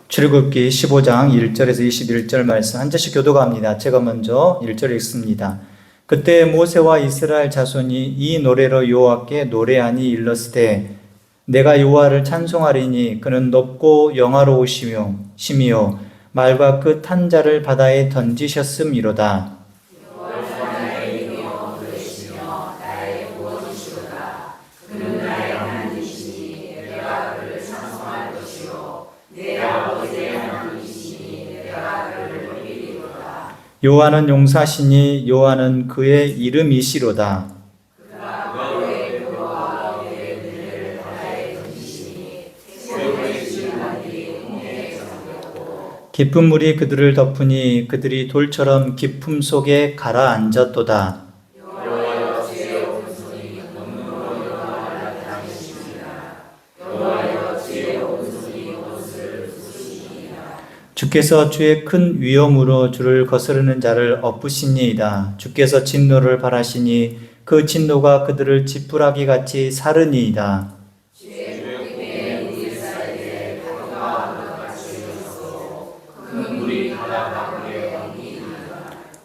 출애굽기 15장 1절에서 21절 말씀 한 절씩 교도갑니다. 제가 먼저 1절 읽습니다. 그때 모세와 이스라엘 자손이 이 노래로 여호와께 노래하니 일렀으되 내가 여호와를 찬송하리니 그는 높고 영화로우시며 심이요 말과 그 탄 자를 바다에 던지셨음이로다. 여호와는 용사시니 여호와는 그의 이름이시로다. 깊은 물이 그들을 덮으니 그들이 돌처럼 깊음 속에 가라앉았도다. 주께서 주의 큰 위엄으로 주를 거스르는 자를 엎으시니이다. 주께서 진노를 발하시니 그 진노가 그들을 지푸라기 같이 사르니이다.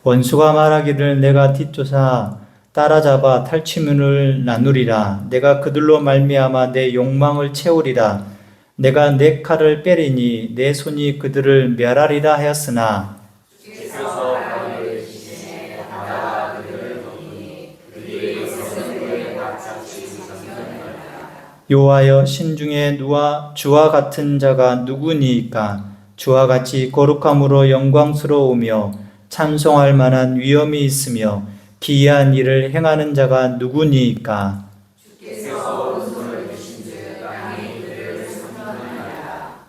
원수가 말하기를 내가 뒷조사 따라잡아 탈취문을 나누리라. 내가 그들로 말미암아 내 욕망을 채우리라. 내가 내 칼을 빼리니 내 손이 그들을 멸하리라 하였으나 여호와여 신중에 주와 같은 자가 누구니이까? 주와 같이 거룩함으로 영광스러우며 찬송할 만한 위엄이 있으며 기이한 일을 행하는 자가 누구니이까?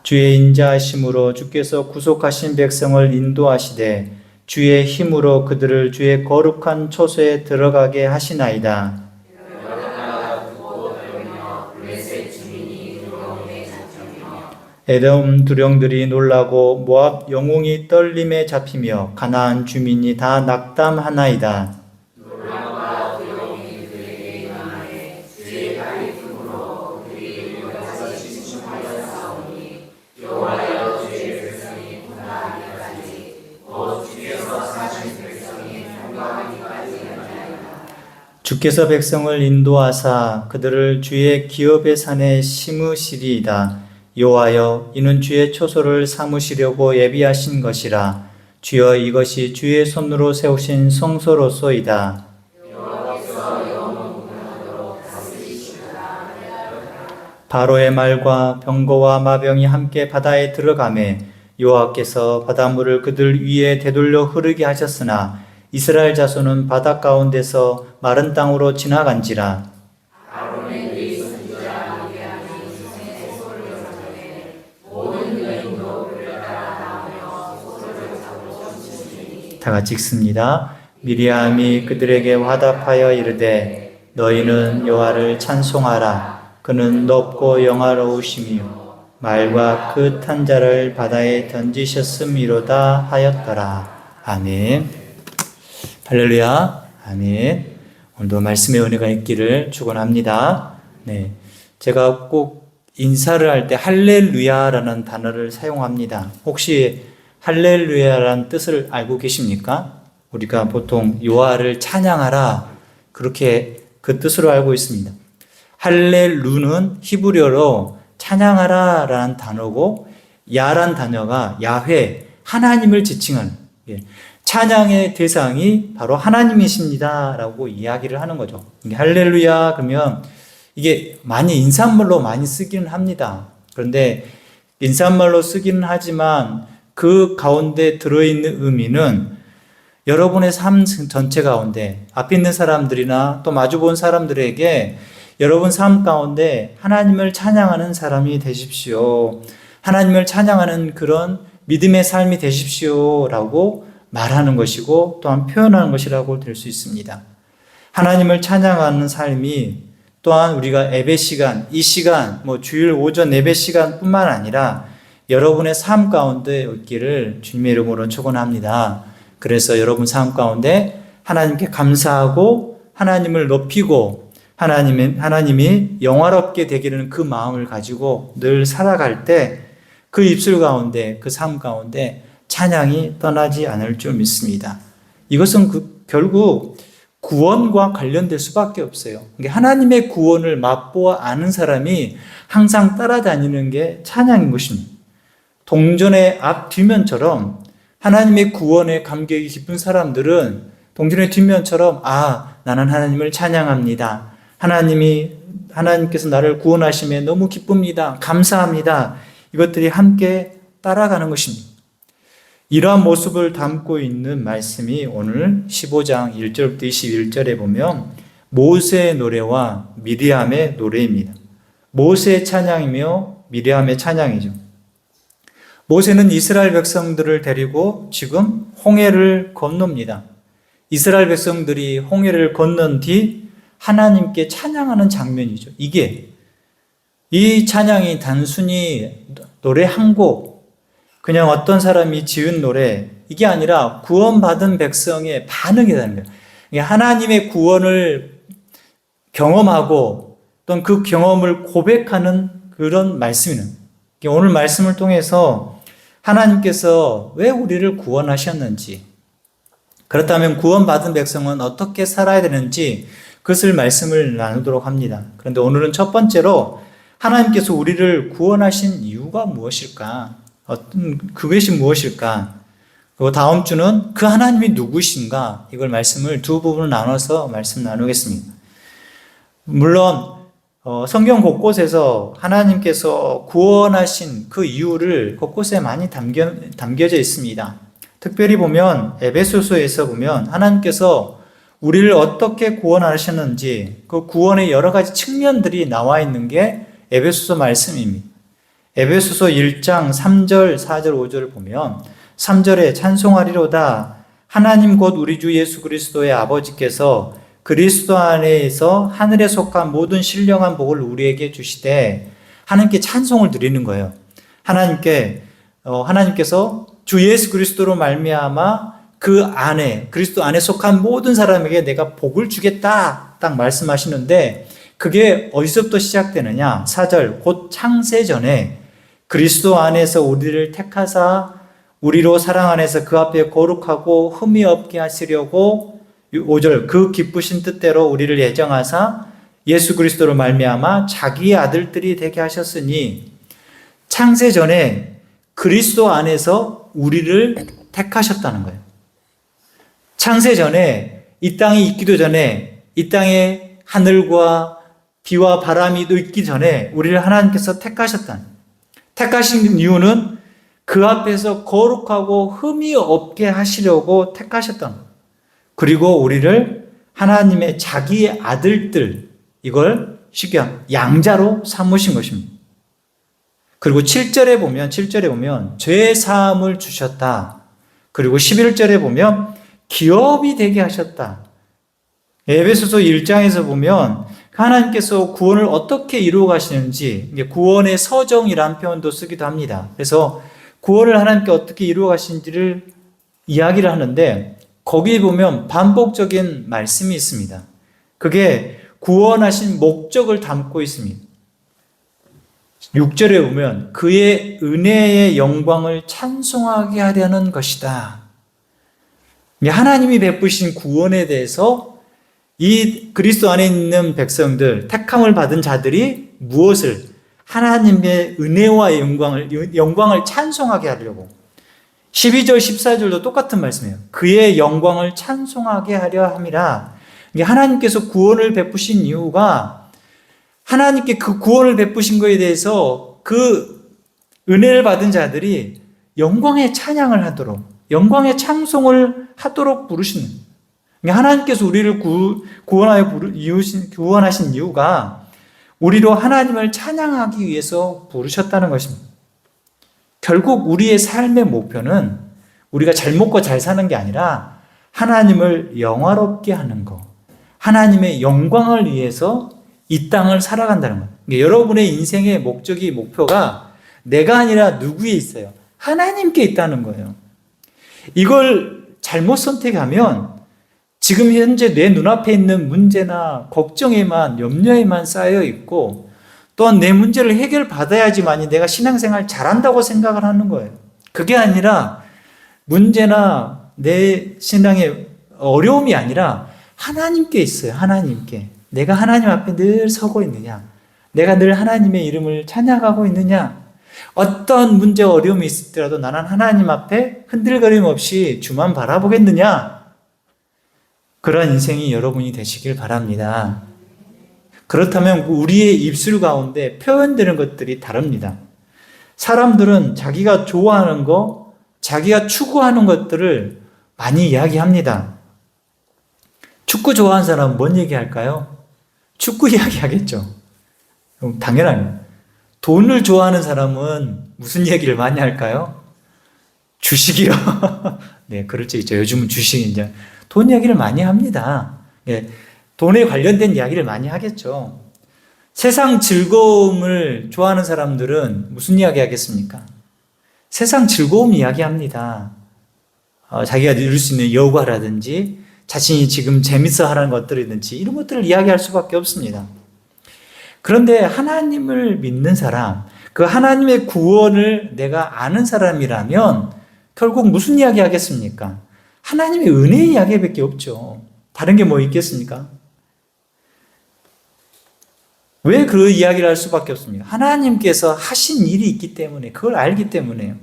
주의 인자하심으로 주께서 구속하신 백성을 인도하시되 주의 힘으로 그들을 주의 거룩한 초소에 들어가게 하시나이다. 에돔 두령들이 놀라고 모압 영웅이 떨림에 잡히며 가나안 주민이 다 낙담하나이다. 주께서 백성을 인도하사 그들을 주의 기업의 산에 심으시리이다. 여호와여 이는 주의 초소를 삼으시려고 예비하신 것이라. 주여 이것이 주의 손으로 세우신 성소로소이다. 바로의 말과 병거와 마병이 함께 바다에 들어가매 여호와께서 바닷물을 그들 위에 되돌려 흐르게 하셨으나 이스라엘 자손은 바다 가운데서 마른 땅으로 지나간지라. 다 같이 읽습니다. 미리암이 그들에게 화답하여 이르되 너희는 여호와를 찬송하라. 그는 높고 영화로우시며 말과 그 탄 자를 바다에 던지셨음이로다 하였더라. 아멘. 할렐루야. 아멘. 오늘도 말씀의 은혜가 있기를 축원합니다. 네. 제가 꼭 인사를 할 때 할렐루야라는 단어를 사용합니다. 혹시 할렐루야라는 뜻을 알고 계십니까? 우리가 보통 여호와를 찬양하라 그렇게 그 뜻으로 알고 있습니다. 할렐루는 히브리어로 찬양하라 라는 단어고 야란 단어가 야훼 하나님을 지칭하는 찬양의 대상이 바로 하나님이십니다 라고 이야기를 하는 거죠. 할렐루야 그러면 이게 많이 인사말로 많이 쓰기는 합니다. 그런데 인사말로 쓰기는 하지만 그 가운데 들어있는 의미는 여러분의 삶 전체 가운데 앞에 있는 사람들이나 또 마주본 사람들에게 여러분 삶 가운데 하나님을 찬양하는 사람이 되십시오. 하나님을 찬양하는 그런 믿음의 삶이 되십시오 라고 말하는 것이고 또한 표현하는 것이라고 될 수 있습니다. 하나님을 찬양하는 삶이 또한 우리가 예배 시간, 이 시간, 주일 오전 예배 시간 뿐만 아니라 여러분의 삶 가운데 있기를 주님의 이름으로 축원합니다. 그래서 여러분 삶 가운데 하나님께 감사하고 하나님을 높이고 하나님이 영화롭게 되기를 그 마음을 가지고 늘 살아갈 때 그 입술 가운데, 그 삶 가운데 찬양이 떠나지 않을 줄 믿습니다. 이것은 결국 구원과 관련될 수밖에 없어요. 하나님의 구원을 맛보아 아는 사람이 항상 따라다니는 게 찬양인 것입니다. 동전의 앞 뒷면처럼 하나님의 구원에 감격이 깊은 사람들은 동전의 뒷면처럼 나는 하나님을 찬양합니다. 하나님께서 나를 구원하심에 너무 기쁩니다. 감사합니다. 이것들이 함께 따라가는 것입니다. 이러한 모습을 담고 있는 말씀이 오늘 15장 1절부터 21절에 보면 모세의 노래와 미리암의 노래입니다. 모세의 찬양이며 미리암의 찬양이죠. 모세는 이스라엘 백성들을 데리고 지금 홍해를 건넙니다. 이스라엘 백성들이 홍해를 건넌 뒤 하나님께 찬양하는 장면이죠. 이 찬양이 단순히 노래 한 곡, 그냥 어떤 사람이 지은 노래, 이게 아니라 구원받은 백성의 반응이라는 거예요. 하나님의 구원을 경험하고 또는 그 경험을 고백하는 그런 말씀이는 오늘 말씀을 통해서 하나님께서 왜 우리를 구원하셨는지, 그렇다면 구원받은 백성은 어떻게 살아야 되는지 그것을 말씀을 나누도록 합니다. 그런데 오늘은 첫 번째로 하나님께서 우리를 구원하신 이유가 무엇일까? 그것이 무엇일까? 그리고 다음 주는 그 하나님이 누구신가? 이걸 말씀을 두 부분을 나눠서 말씀 나누겠습니다. 물론 성경 곳곳에서 하나님께서 구원하신 그 이유를 곳곳에 많이 담겨져 있습니다. 특별히 보면 에베소서에서 보면 하나님께서 우리를 어떻게 구원하셨는지 그 구원의 여러 가지 측면들이 나와 있는 게 에베소서 말씀입니다. 에베소서 1장 3절, 4절, 5절을 보면 3절에 찬송하리로다 하나님 곧 우리 주 예수 그리스도의 아버지께서 그리스도 안에서 하늘에 속한 모든 신령한 복을 우리에게 주시되 하나님께 찬송을 드리는 거예요. 하나님께서 주 예수 그리스도로 말미암아 그 안에 그리스도 안에 속한 모든 사람에게 내가 복을 주겠다 딱 말씀하시는데 그게 어디서부터 시작되느냐? 4절 곧 창세 전에 그리스도 안에서 우리를 택하사 우리로 사랑 안에서 그 앞에 거룩하고 흠이 없게 하시려고 5절 그 기쁘신 뜻대로 우리를 예정하사 예수 그리스도로 말미암아 자기의 아들들이 되게 하셨으니 창세 전에 그리스도 안에서 우리를 택하셨다는 거예요. 창세 전에 이 땅이 있기도 전에 이 땅에 하늘과 비와 바람이 있기 전에 우리를 하나님께서 택하셨다는 거예요. 택하신 이유는 그 앞에서 거룩하고 흠이 없게 하시려고 택하셨다는 거예요. 그리고 우리를 하나님의 자기의 아들들, 이걸 쉽게 양자로 삼으신 것입니다. 그리고 7절에 보면 죄 사함을 주셨다. 그리고 11절에 보면 기업이 되게 하셨다. 에베소서 1장에서 보면 하나님께서 구원을 어떻게 이루어 가시는지 구원의 서정이라는 표현도 쓰기도 합니다. 그래서 구원을 하나님께 어떻게 이루어 가시는지를 이야기를 하는데 거기에 보면 반복적인 말씀이 있습니다. 그게 구원하신 목적을 담고 있습니다. 6절에 보면 그의 은혜의 영광을 찬송하게 하려는 것이다. 하나님이 베푸신 구원에 대해서 이 그리스도 안에 있는 백성들, 택함을 받은 자들이 무엇을 하나님의 은혜와 영광을 찬송하게 하려고 12절, 14절도 똑같은 말씀이에요. 그의 영광을 찬송하게 하려 함이라. 하나님께서 구원을 베푸신 이유가 하나님께 그 구원을 베푸신 것에 대해서 그 은혜를 받은 자들이 영광의 찬양을 하도록, 영광의 찬송을 하도록 부르시는 거예요. 하나님께서 우리를 구원하신 이유가 우리로 하나님을 찬양하기 위해서 부르셨다는 것입니다. 결국 우리의 삶의 목표는 우리가 잘 먹고 잘 사는 게 아니라 하나님을 영화롭게 하는 것, 하나님의 영광을 위해서 이 땅을 살아간다는 것. 여러분의 인생의 목표가 내가 아니라 누구에 있어요? 하나님께 있다는 거예요. 이걸 잘못 선택하면 지금 현재 내 눈앞에 있는 문제나 걱정에만, 염려에만 쌓여 있고 또한 내 문제를 해결받아야지만이 내가 신앙생활 잘한다고 생각을 하는 거예요. 그게 아니라 문제나 내 신앙의 어려움이 아니라 하나님께 있어요. 하나님께. 내가 하나님 앞에 늘 서고 있느냐? 내가 늘 하나님의 이름을 찬양하고 있느냐? 어떤 문제 어려움이 있을지라도 나는 하나님 앞에 흔들거림 없이 주만 바라보겠느냐? 그러한 인생이 여러분이 되시길 바랍니다. 그렇다면 우리의 입술 가운데 표현되는 것들이 다릅니다. 사람들은 자기가 좋아하는 거, 자기가 추구하는 것들을 많이 이야기합니다. 축구 좋아하는 사람은 뭔 얘기할까요? 축구 이야기하겠죠. 당연합니다. 돈을 좋아하는 사람은 무슨 얘기를 많이 할까요? 주식이요. 네, 그럴 수 있죠. 요즘은 주식이 이제 돈 이야기를 많이 합니다. 네, 돈에 관련된 이야기를 많이 하겠죠. 세상 즐거움을 좋아하는 사람들은 무슨 이야기 하겠습니까? 세상 즐거움 이야기합니다. 자기가 누릴 수 있는 여가라든지 자신이 지금 재밌어 하는 것들이든지 이런 것들을 이야기할 수밖에 없습니다. 그런데 하나님을 믿는 사람, 그 하나님의 구원을 내가 아는 사람이라면 결국 무슨 이야기 하겠습니까? 하나님의 은혜 이야기밖에 없죠. 다른 게 뭐 있겠습니까? 왜 그 이야기를 할 수밖에 없습니까? 하나님께서 하신 일이 있기 때문에, 그걸 알기 때문에요.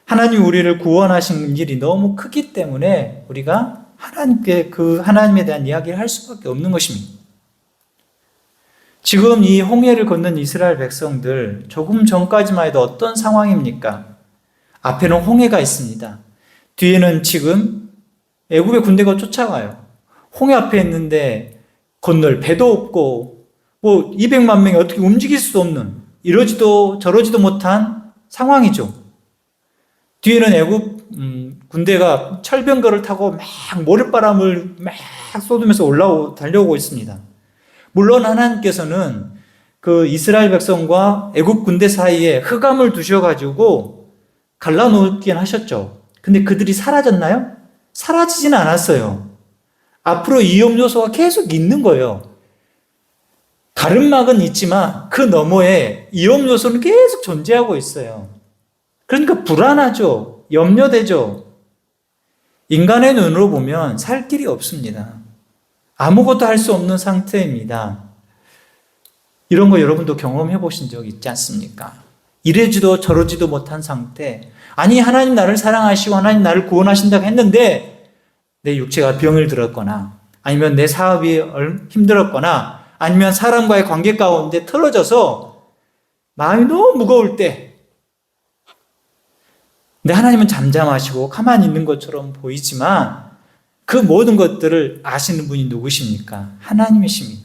하나님 우리를 구원하신 일이 너무 크기 때문에 우리가 하나님께 그 하나님에 대한 이야기를 할 수밖에 없는 것입니다. 지금 이 홍해를 건넌 이스라엘 백성들 조금 전까지만 해도 어떤 상황입니까? 앞에는 홍해가 있습니다. 뒤에는 지금 애굽의 군대가 쫓아가요. 홍해 앞에 있는데 건널 배도 없고 뭐 200만 명이 어떻게 움직일 수도 없는 이러지도 저러지도 못한 상황이죠. 뒤에는 애굽 군대가 철병거를 타고 막 모래바람을 막 쏟으면서 달려오고 있습니다. 물론 하나님께서는 그 이스라엘 백성과 애굽 군대 사이에 흑암을 두셔가지고 갈라놓긴 하셨죠. 근데 그들이 사라졌나요? 사라지진 않았어요. 앞으로 위험 요소가 계속 있는 거예요. 가름막은 있지만 그 너머에 위험 요소는 계속 존재하고 있어요. 그러니까 불안하죠. 염려되죠. 인간의 눈으로 보면 살 길이 없습니다. 아무것도 할 수 없는 상태입니다. 이런 거 여러분도 경험해 보신 적 있지 않습니까? 이래지도 저러지도 못한 상태. 아니 하나님 나를 사랑하시고 하나님 나를 구원하신다고 했는데 내 육체가 병을 들었거나 아니면 내 사업이 힘들었거나 아니면 사람과의 관계 가운데 틀어져서 마음이 너무 무거울 때 근데 하나님은 잠잠하시고 가만히 있는 것처럼 보이지만 그 모든 것들을 아시는 분이 누구십니까? 하나님이십니다.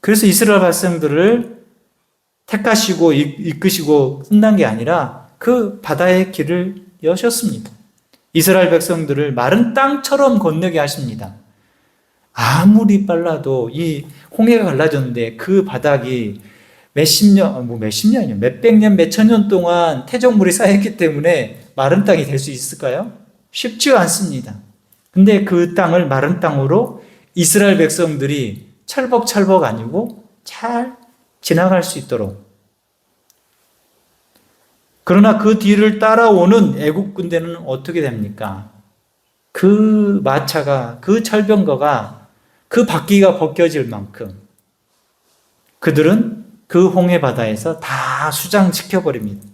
그래서 이스라엘 백성들을 택하시고 이끄시고 끝난 게 아니라 그 바다의 길을 여셨습니다. 이스라엘 백성들을 마른 땅처럼 건너게 하십니다. 아무리 빨라도 이 홍해가 갈라졌는데 그 바닥이 몇십 년이요. 몇백 년, 몇천 년 동안 태적물이 쌓였기 때문에 마른 땅이 될 수 있을까요? 쉽지가 않습니다. 근데 그 땅을 마른 땅으로 이스라엘 백성들이 철벅철벅 아니고 잘 지나갈 수 있도록. 그러나 그 뒤를 따라오는 애국 군대는 어떻게 됩니까? 그 마차가, 그 철병거가, 그 바퀴가 벗겨질 만큼 그들은 그 홍해 바다에서 다 수장시켜버립니다.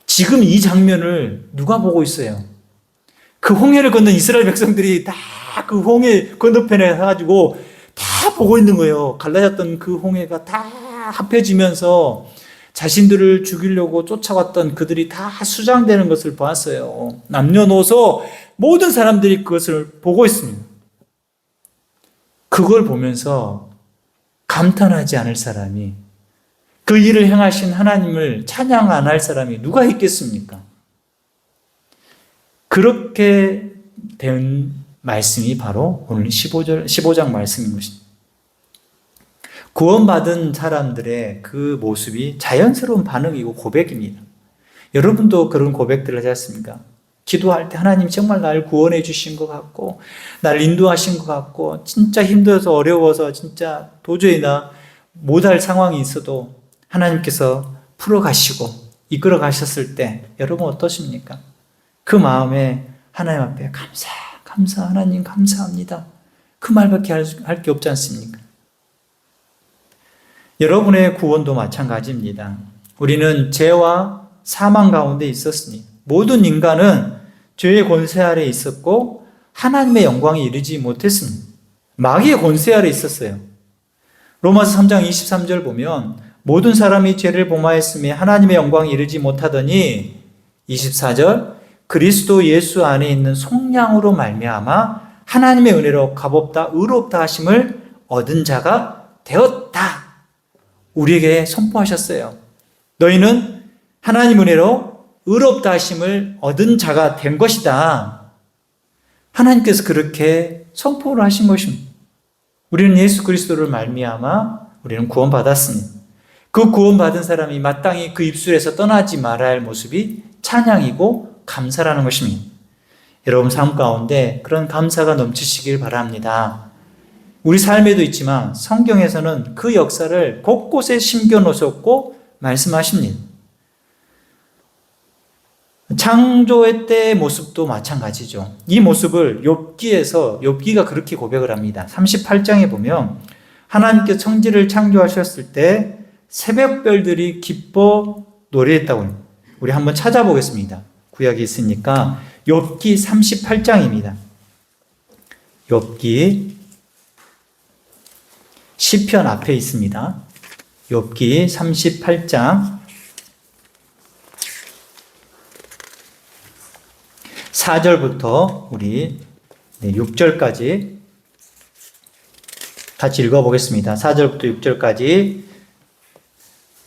지금 이 장면을 누가 보고 있어요? 그 홍해를 건넌 이스라엘 백성들이 다 그 홍해 건너편에 해가지고 다 보고 있는 거예요. 갈라졌던 그 홍해가 다 합해지면서 자신들을 죽이려고 쫓아왔던 그들이 다 수장되는 것을 보았어요. 남녀노소 모든 사람들이 그것을 보고 있습니다. 그걸 보면서 감탄하지 않을 사람이, 그 일을 행하신 하나님을 찬양 안 할 사람이 누가 있겠습니까? 그렇게 된 말씀이 바로 오늘 15장 말씀인 것입니다. 구원받은 사람들의 그 모습이 자연스러운 반응이고 고백입니다. 여러분도 그런 고백들을 하지 않습니까? 기도할 때 하나님 정말 나를 구원해 주신 것 같고 나를 인도하신 것 같고 진짜 힘들어서 어려워서 진짜 도저히 나 못할 상황이 있어도 하나님께서 풀어가시고 이끌어 가셨을 때 여러분 어떠십니까? 그 마음에 하나님 앞에 감사 하나님 감사합니다. 그 말밖에 할 게 없지 않습니까? 여러분의 구원도 마찬가지입니다. 우리는 죄와 사망 가운데 있었으니 모든 인간은 죄의 권세 아래 있었고 하나님의 영광에 이르지 못했습니다. 마귀의 권세 아래 있었어요. 로마서 3장 23절 보면 모든 사람이 죄를 범하였으며 하나님의 영광에 이르지 못하더니 24절 그리스도 예수 안에 있는 속량으로 말미암아 하나님의 은혜로 값없다 의롭다 하심을 얻은 자가 되었다. 우리에게 선포하셨어요. 너희는 하나님 은혜로 의롭다 하심을 얻은 자가 된 것이다. 하나님께서 그렇게 선포를 하신 것입니다. 우리는 예수 그리스도를 말미암아 우리는 구원받았습니다. 그 구원받은 사람이 마땅히 그 입술에서 떠나지 말아야 할 모습이 찬양이고 감사라는 것입니다. 여러분 삶 가운데 그런 감사가 넘치시길 바랍니다. 우리 삶에도 있지만 성경에서는 그 역사를 곳곳에 심겨놓으셨고 말씀하십니다. 창조의 때의 모습도 마찬가지죠. 이 모습을 욥기가 그렇게 고백을 합니다. 38장에 보면 하나님께서 천지를 창조하셨을 때 새벽별들이 기뻐 노래했다고 합니다. 우리 한번 찾아보겠습니다. 구약이 있으니까 욥기 38장입니다. 욥기 시편 앞에 있습니다. 욥기 38장 4절부터 우리 6절까지 같이 읽어보겠습니다. 4절부터 6절까지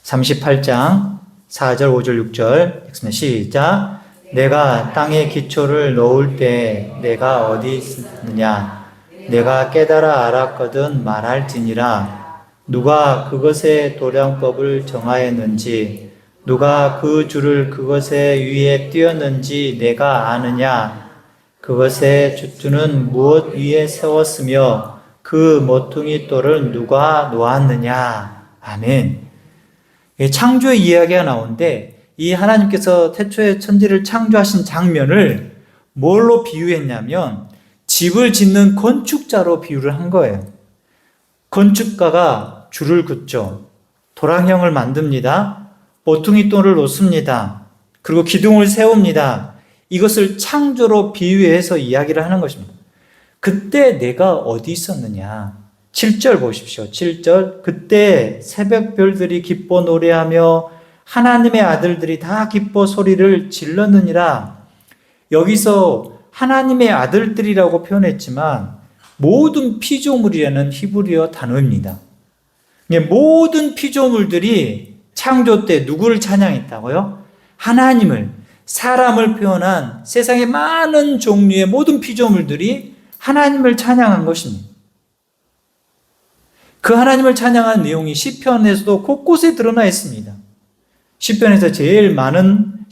38장 4절, 5절, 6절 시작. 내가 땅에 기초를 놓을 때 내가 어디 있느냐? 내가 깨달아 알았거든 말할지니라. 누가 그것의 도량법을 정하였는지 누가 그 줄을 그것의 위에 띄었는지 내가 아느냐? 그것의 주투는 무엇 위에 세웠으며 그 모퉁이 돌을 누가 놓았느냐? 아멘. 창조의 이야기가 나오는데 이 하나님께서 태초에 천지를 창조하신 장면을 뭘로 비유했냐면 집을 짓는 건축자로 비유를 한 거예요. 건축가가 줄을 긋죠. 도랑형을 만듭니다. 모퉁이 돌을 놓습니다. 그리고 기둥을 세웁니다. 이것을 창조로 비유해서 이야기를 하는 것입니다. 그때 내가 어디 있었느냐? 7절 보십시오. 7절 그때 새벽별들이 기뻐 노래하며 하나님의 아들들이 다 기뻐 소리를 질렀느니라. 여기서 하나님의 아들들이라고 표현했지만 모든 피조물이라는 히브리어 단어입니다. 모든 피조물들이 창조 때 누구를 찬양했다고요? 하나님을, 사람을 표현한 세상의 많은 종류의 모든 피조물들이 하나님을 찬양한 것입니다. 그 하나님을 찬양한 내용이 시편에서도 곳곳에 드러나 있습니다. 시편에서 제일 많은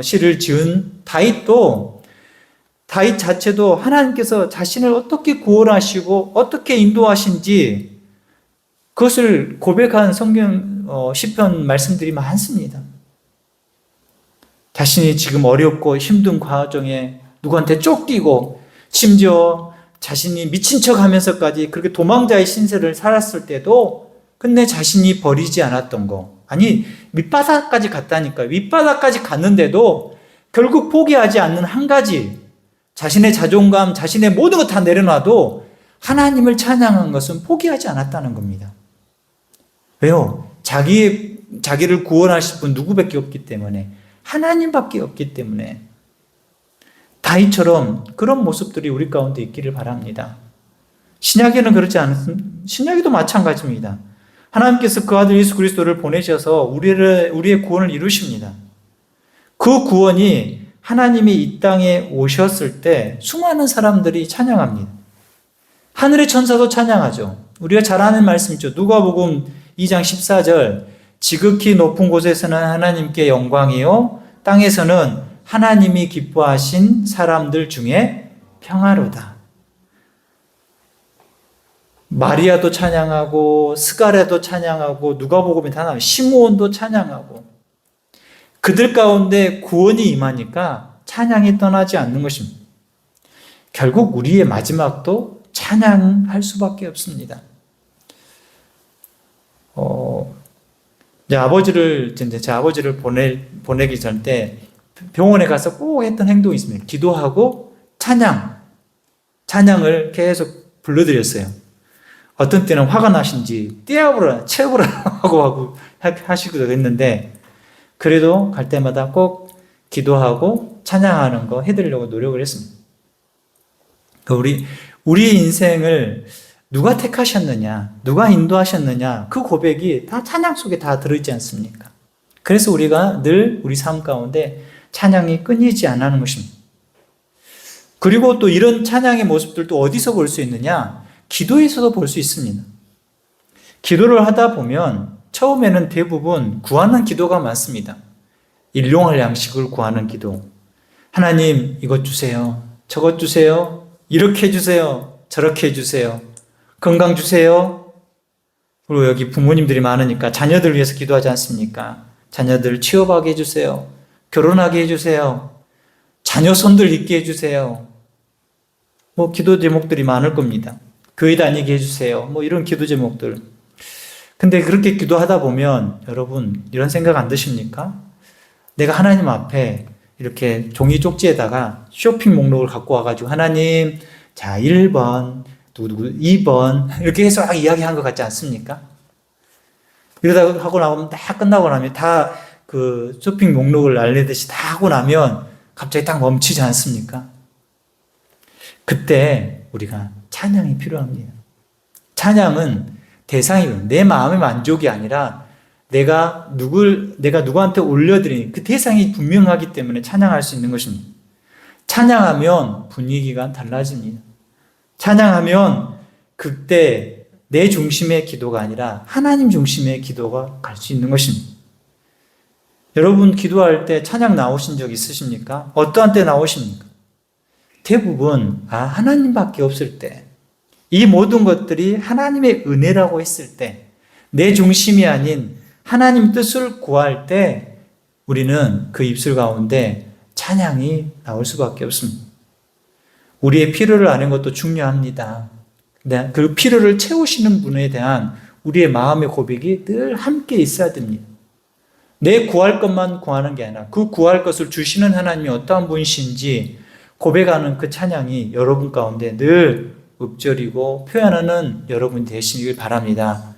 시를 지은 다윗도 다윗 자체도 하나님께서 자신을 어떻게 구원하시고 어떻게 인도하신지 그것을 고백한 성경 시편 말씀들이 많습니다. 자신이 지금 어렵고 힘든 과정에 누구한테 쫓기고 심지어 자신이 미친 척 하면서까지 그렇게 도망자의 신세를 살았을 때도 근데 자신이 버리지 않았던 거. 아니 밑바닥까지 갔다니까요. 밑바닥까지 갔는데도 결국 포기하지 않는 한 가지 자신의 자존감, 자신의 모든 것 다 내려놔도 하나님을 찬양한 것은 포기하지 않았다는 겁니다. 왜요? 자기를 구원하실 분 누구밖에 없기 때문에 하나님밖에 없기 때문에 다윗처럼 그런 모습들이 우리 가운데 있기를 바랍니다. 신약에는 그렇지 않습니다. 신약에도 마찬가지입니다. 하나님께서 그 아들 예수 그리스도를 보내셔서 우리의 구원을 이루십니다. 그 구원이 하나님이 이 땅에 오셨을 때 수많은 사람들이 찬양합니다. 하늘의 천사도 찬양하죠. 우리가 잘 아는 말씀이죠. 누가복음 2장 14절 지극히 높은 곳에서는 하나님께 영광이요 땅에서는 하나님이 기뻐하신 사람들 중에 평화로다. 마리아도 찬양하고 스가랴도 찬양하고 누가복음에 다 나와요. 시므온도 찬양하고 그들 가운데 구원이 임하니까 찬양이 떠나지 않는 것입니다. 결국 우리의 마지막도 찬양할 수밖에 없습니다. 제 아버지를 보내기 전 때 병원에 가서 꼭 했던 행동이 있습니다. 기도하고 찬양을 계속 불러드렸어요. 어떤 때는 화가 나신지 떼어보라, 채워보라 하고 하시기도 했는데 그래도 갈 때마다 꼭 기도하고 찬양하는 거 해드리려고 노력을 했습니다. 우리의 인생을 누가 택하셨느냐, 누가 인도하셨느냐, 그 고백이 다 찬양 속에 다 들어있지 않습니까? 그래서 우리가 늘 우리 삶 가운데 찬양이 끊이지 않는 것입니다. 그리고 또 이런 찬양의 모습들도 어디서 볼 수 있느냐? 기도에서도 볼 수 있습니다. 기도를 하다 보면 처음에는 대부분 구하는 기도가 많습니다. 일용할 양식을 구하는 기도. 하나님, 이것 주세요. 저것 주세요. 이렇게 해주세요. 저렇게 해주세요. 건강 주세요. 그리고 여기 부모님들이 많으니까 자녀들 위해서 기도하지 않습니까? 자녀들 취업하게 해주세요. 결혼하게 해주세요. 자녀 손들 있게 해주세요. 기도 제목들이 많을 겁니다. 교회 다니게 해주세요. 이런 기도 제목들. 근데 그렇게 기도하다 보면 여러분 이런 생각 안 드십니까? 내가 하나님 앞에 이렇게 종이 쪽지에다가 쇼핑 목록을 갖고 와가지고 하나님, 자 1번, 누구 2번 이렇게 해서 이야기한 것 같지 않습니까? 이러다가 하고 나면 다 끝나고 나면 다 그 쇼핑 목록을 알리듯이 다 하고 나면 갑자기 딱 멈추지 않습니까? 그때 우리가 찬양이 필요합니다. 찬양은 대상이 내 마음의 만족이 아니라 내가 누구한테 올려드리는 그 대상이 분명하기 때문에 찬양할 수 있는 것입니다. 찬양하면 분위기가 달라집니다. 찬양하면 그때 내 중심의 기도가 아니라 하나님 중심의 기도가 갈 수 있는 것입니다. 여러분 기도할 때 찬양 나오신 적 있으십니까? 어떠한 때 나오십니까? 대부분 하나님밖에 없을 때, 이 모든 것들이 하나님의 은혜라고 했을 때, 내 중심이 아닌 하나님 뜻을 구할 때 우리는 그 입술 가운데 찬양이 나올 수밖에 없습니다. 우리의 필요를 아는 것도 중요합니다. 그 필요를 채우시는 분에 대한 우리의 마음의 고백이 늘 함께 있어야 됩니다. 내 구할 것만 구하는 게 아니라 그 구할 것을 주시는 하나님이 어떠한 분이신지 고백하는 그 찬양이 여러분 가운데 늘 읊조리고 표현하는 여러분이 되시길 바랍니다.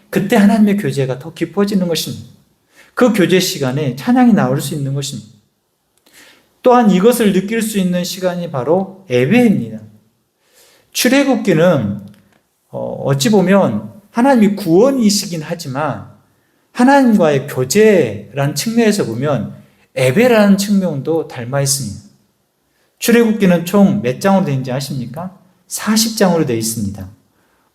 그때 하나님의 교제가 더 깊어지는 것입니다. 그 교제 시간에 찬양이 나올 수 있는 것입니다. 또한 이것을 느낄 수 있는 시간이 바로 예배입니다. 출애굽기는 어찌 보면 하나님이 구원이시긴 하지만 하나님과의 교제라는 측면에서 보면 예배라는 측면도 닮아 있습니다. 출애굽기는 총 몇 장으로 되어 있는지 아십니까? 40장으로 되어 있습니다.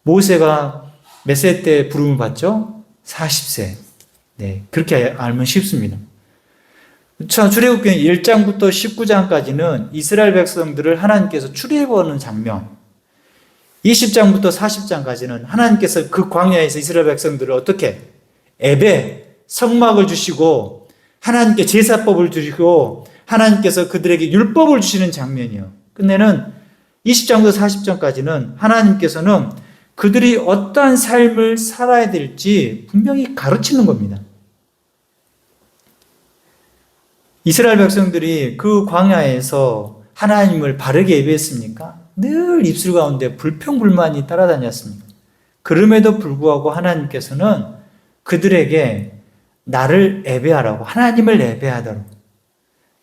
모세가 몇 세 때 부름을 받죠? 40세. 네, 그렇게 알면 쉽습니다. 출애굽기는 1장부터 19장까지는 이스라엘 백성들을 하나님께서 출애굽하는 장면, 20장부터 40장까지는 하나님께서 그 광야에서 이스라엘 백성들을 어떻게 예배, 성막을 주시고 하나님께 제사법을 주시고 하나님께서 그들에게 율법을 주시는 장면이요. 끝내는 20장부터 40장까지는 하나님께서는 그들이 어떠한 삶을 살아야 될지 분명히 가르치는 겁니다. 이스라엘 백성들이 그 광야에서 하나님을 바르게 예배했습니까? 늘 입술 가운데 불평불만이 따라다녔습니다. 그럼에도 불구하고 하나님께서는 그들에게 나를 예배하라고, 하나님을 예배하도록.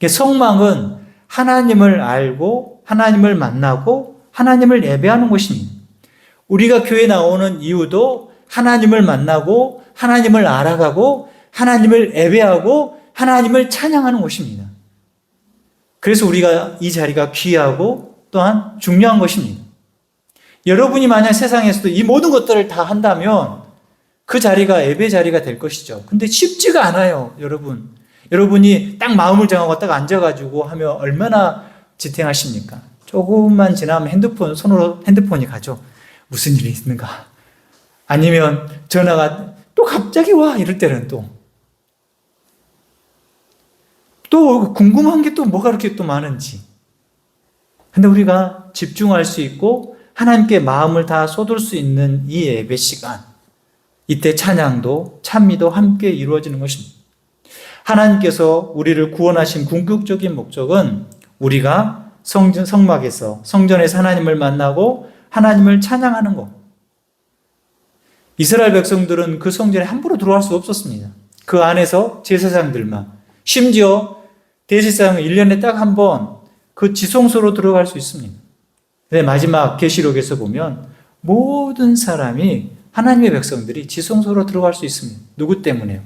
성막은 하나님을 알고 하나님을 만나고 하나님을 예배하는 것입니다. 우리가 교회 나오는 이유도 하나님을 만나고 하나님을 알아가고 하나님을 예배하고 하나님을 찬양하는 것입니다. 그래서 우리가 이 자리가 귀하고 또한 중요한 것입니다. 여러분이 만약 세상에서도 이 모든 것들을 다 한다면 그 자리가 예배 자리가 될 것이죠. 근데 쉽지가 않아요, 여러분. 여러분이 딱 마음을 정하고 딱 앉아가지고 하면 얼마나 지탱하십니까? 조금만 지나면 손으로 핸드폰이 가죠. 무슨 일이 있는가? 아니면 전화가 또 갑자기 와 이럴 때는 또 궁금한 게 또 뭐가 그렇게 또 많은지. 근데 우리가 집중할 수 있고 하나님께 마음을 다 쏟을 수 있는 이 예배 시간, 이때 찬양도 찬미도 함께 이루어지는 것입니다. 하나님께서 우리를 구원하신 궁극적인 목적은 우리가 성막에서 성전에서 하나님을 만나고 하나님을 찬양하는 것. 이스라엘 백성들은 그 성전에 함부로 들어갈 수 없었습니다. 그 안에서 제사장들만, 심지어 대제사장은 1년에 딱 한 번 그 지성소로 들어갈 수 있습니다. 근데 마지막 계시록에서 보면 모든 사람이 하나님의 백성들이 지성소로 들어갈 수 있습니다. 누구 때문에요?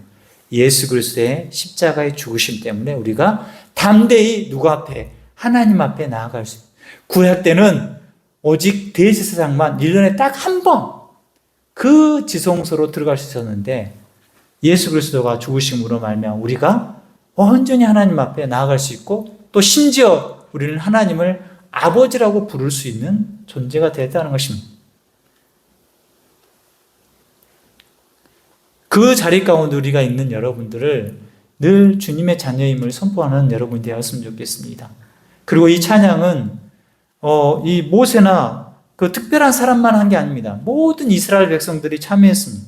예수 그리스도의 십자가의 죽으심 때문에 우리가 담대히 누구 앞에? 하나님 앞에 나아갈 수 있어요. 구약 때는 오직 대제사장만 1년에 딱 한 번 그 지성소로 들어갈 수 있었는데 예수 그리스도가 죽으심으로 말미암아 우리가 온전히 하나님 앞에 나아갈 수 있고 또 심지어 우리는 하나님을 아버지라고 부를 수 있는 존재가 되었다는 것입니다. 그 자리 가운데 우리가 있는 여러분들을 늘 주님의 자녀임을 선포하는 여러분이 되었으면 좋겠습니다. 그리고 이 찬양은 이 모세나 그 특별한 사람만 한 게 아닙니다. 모든 이스라엘 백성들이 참여했습니다.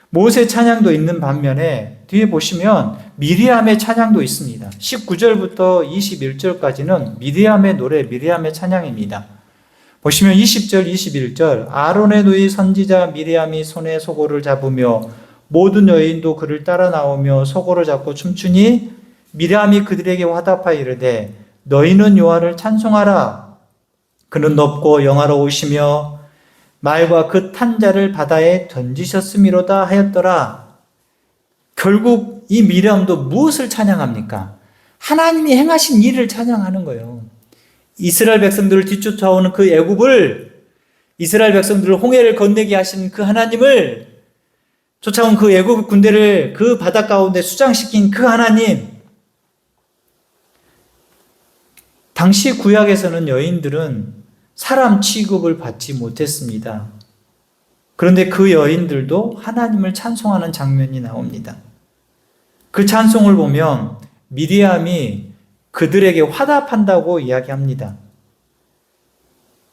모세 찬양도 있는 반면에 뒤에 보시면 미리암의 찬양도 있습니다. 19절부터 21절까지는 미리암의 노래, 미리암의 찬양입니다. 보시면 20절, 21절 아론의 누이 선지자 미리암이 손에 소고를 잡으며 모든 여인도 그를 따라 나오며 소고를 잡고 춤추니 미리암이 그들에게 화답하여 이르되 너희는 여호와를 찬송하라. 그는 높고 영화로우시며 말과 그 탄 자를 바다에 던지셨음이로다 하였더라. 결국 이 미리암도 무엇을 찬양합니까? 하나님이 행하신 일을 찬양하는 거예요. 이스라엘 백성들을 뒤쫓아오는 그 애굽을, 이스라엘 백성들을 홍해를 건너게 하신 그 하나님을, 쫓아온 그 애굽 군대를 그 바다 가운데 수장시킨 그 하나님. 당시 구약에서는 여인들은 사람 취급을 받지 못했습니다. 그런데 그 여인들도 하나님을 찬송하는 장면이 나옵니다. 그 찬송을 보면 미리암이 그들에게 화답한다고 이야기합니다.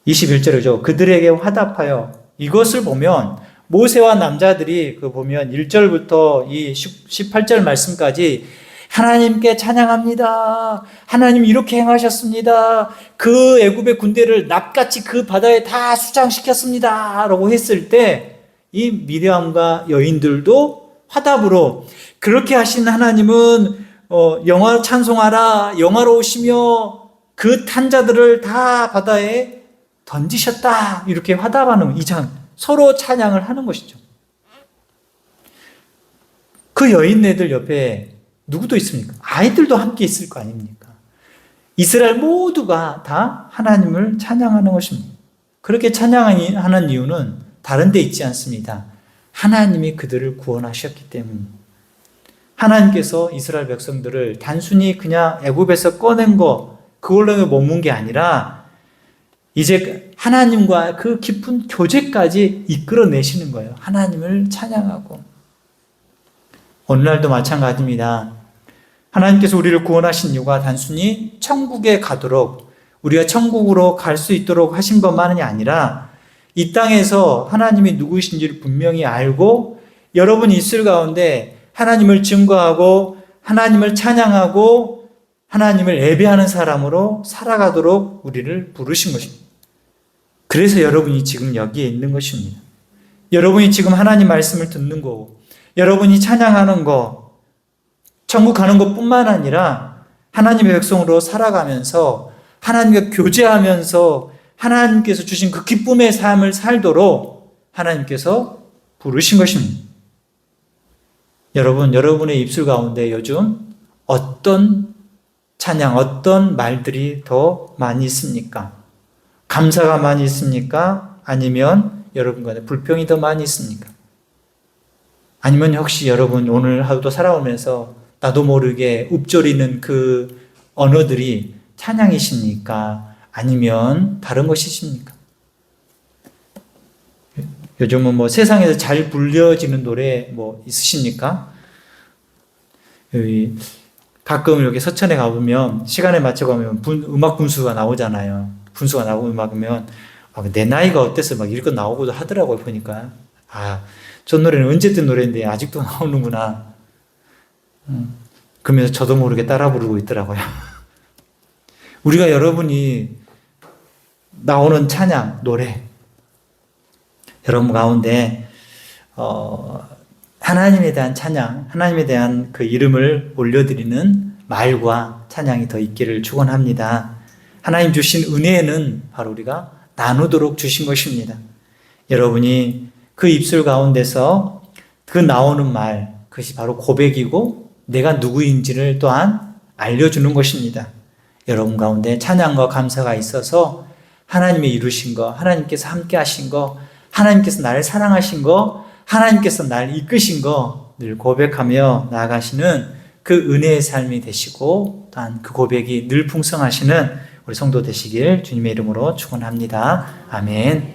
21절이죠. 그들에게 화답하여. 이것을 보면 모세와 남자들이 그 보면 1절부터 이 18절 말씀까지 하나님께 찬양합니다. 하나님 이렇게 행하셨습니다. 그 애굽의 군대를 납같이 그 바다에 다 수장시켰습니다. 라고 했을 때 이 미리암과 여인들도 화답으로 그렇게 하신 하나님은 영화 찬송하라. 영화로우시며 그 탄자들을 다 바다에 던지셨다. 이렇게 화답하는 이 장 서로 찬양을 하는 것이죠. 그 여인네들 옆에 누구도 있습니까? 아이들도 함께 있을 거 아닙니까? 이스라엘 모두가 다 하나님을 찬양하는 것입니다. 그렇게 찬양하는 이유는 다른 데 있지 않습니다. 하나님이 그들을 구원하셨기 때문입니다. 하나님께서 이스라엘 백성들을 단순히 그냥 애굽에서 꺼낸 거 그걸로 머문 게 아니라 이제 하나님과 그 깊은 교제까지 이끌어내시는 거예요. 하나님을 찬양하고. 오늘날도 마찬가지입니다. 하나님께서 우리를 구원하신 이유가 단순히 천국에 가도록 우리가 천국으로 갈 수 있도록 하신 것만이 아니라 이 땅에서 하나님이 누구이신지를 분명히 알고 여러분이 있을 가운데 하나님을 증거하고 하나님을 찬양하고 하나님을 예배하는 사람으로 살아가도록 우리를 부르신 것입니다. 그래서 여러분이 지금 여기에 있는 것입니다. 여러분이 지금 하나님 말씀을 듣는 거고 여러분이 찬양하는 거 천국 가는 것뿐만 아니라 하나님의 백성으로 살아가면서 하나님과 교제하면서 하나님께서 주신 그 기쁨의 삶을 살도록 하나님께서 부르신 것입니다. 여러분, 여러분의 입술 가운데 요즘 어떤 찬양, 어떤 말들이 더 많이 있습니까? 감사가 많이 있습니까? 아니면 여러분 간에 불평이 더 많이 있습니까? 아니면 혹시 여러분 오늘 하루도 살아오면서 나도 모르게 읊조리는 그 언어들이 찬양이십니까? 아니면 다른 것이십니까? 요즘은 뭐 세상에서 잘 불려지는 노래 뭐 있으십니까? 여기 가끔 이렇게 서천에 가보면 시간에 맞춰 가면 음악 분수가 나오잖아요. 분수가 나오고 음악이면 내 나이가 어때서 막 이런 거 나오고도 하더라고요. 보니까 저 노래는 언제 뜬 노래인데 아직도 나오는구나. 그러면서 저도 모르게 따라 부르고 있더라고요. 우리가 여러분이 나오는 찬양, 노래 여러분 가운데 하나님에 대한 찬양, 하나님에 대한 그 이름을 올려드리는 말과 찬양이 더 있기를 축원합니다. 하나님 주신 은혜는 바로 우리가 나누도록 주신 것입니다. 여러분이 그 입술 가운데서 그 나오는 말, 그것이 바로 고백이고 내가 누구인지를 또한 알려주는 것입니다. 여러분 가운데 찬양과 감사가 있어서 하나님이 이루신 거, 하나님께서 함께 하신 거, 하나님께서 나를 사랑하신 거, 하나님께서 나를 이끄신 거 늘 고백하며 나아가시는 그 은혜의 삶이 되시고 또한 그 고백이 늘 풍성하시는 우리 성도 되시길 주님의 이름으로 축원합니다. 아멘.